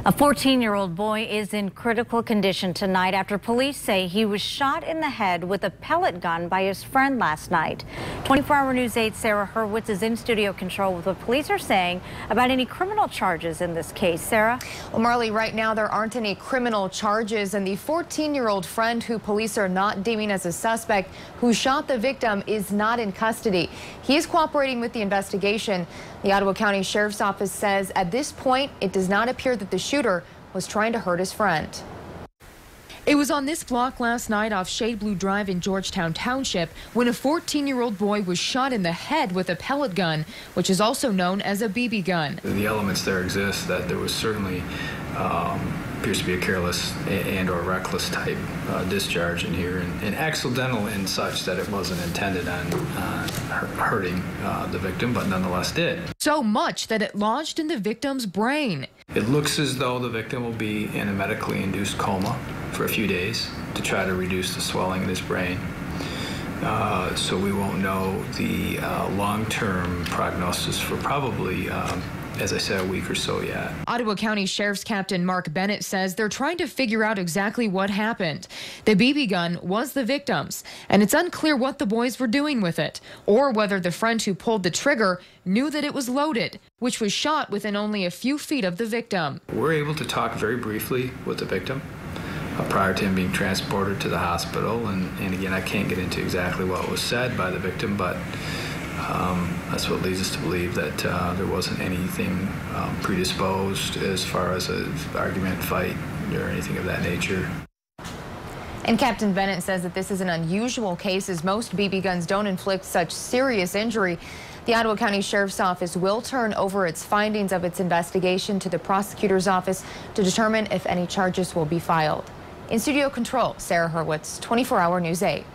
A 14-year-old boy is in critical condition tonight after police say he was shot in the head with a pellet gun by his friend last night. 24-Hour News 8's Sarah Hurwitz is in studio control with what police are saying about any criminal charges in this case. Sarah? Well, Marley, right now there aren't any criminal charges, and the 14-year-old friend who police are not deeming as a suspect who shot the victim is not in custody. He is cooperating with the investigation. The Ottawa County Sheriff's Office says at this point it does not appear that the shooter was trying to hurt his friend. It was on this block last night off Shade Blue Drive in Georgetown Township when a 14-year-old boy was shot in the head with a pellet gun, which is also known as a BB gun. The elements there exist that there was certainly appears to be a careless and or reckless type discharge in here, and accidental in such that it wasn't intended on hurting the victim, but nonetheless did. So much that it lodged in the victim's brain. It looks as though the victim will be in a medically induced coma for a few days to try to reduce the swelling in his brain. So we won't know the long-term prognosis for probably as I said, a week or so yet. Ottawa County Sheriff's Captain Mark Bennett says they're trying to figure out exactly what happened. The BB gun was the victim's, and it's unclear what the boys were doing with it, or whether the friend who pulled the trigger knew that it was loaded, which was shot within only a few feet of the victim. We're able to talk very briefly with the victim prior to him being transported to the hospital, and again, I can't get into exactly what was said by the victim, but that's what leads us to believe that there wasn't anything predisposed as far as an argument, fight, or anything of that nature. And Captain Bennett says that this is an unusual case, as most BB guns don't inflict such serious injury. The Ottawa County Sheriff's Office will turn over its findings of its investigation to the prosecutor's office to determine if any charges will be filed. In studio control, Sarah Hurwitz, 24-Hour News 8.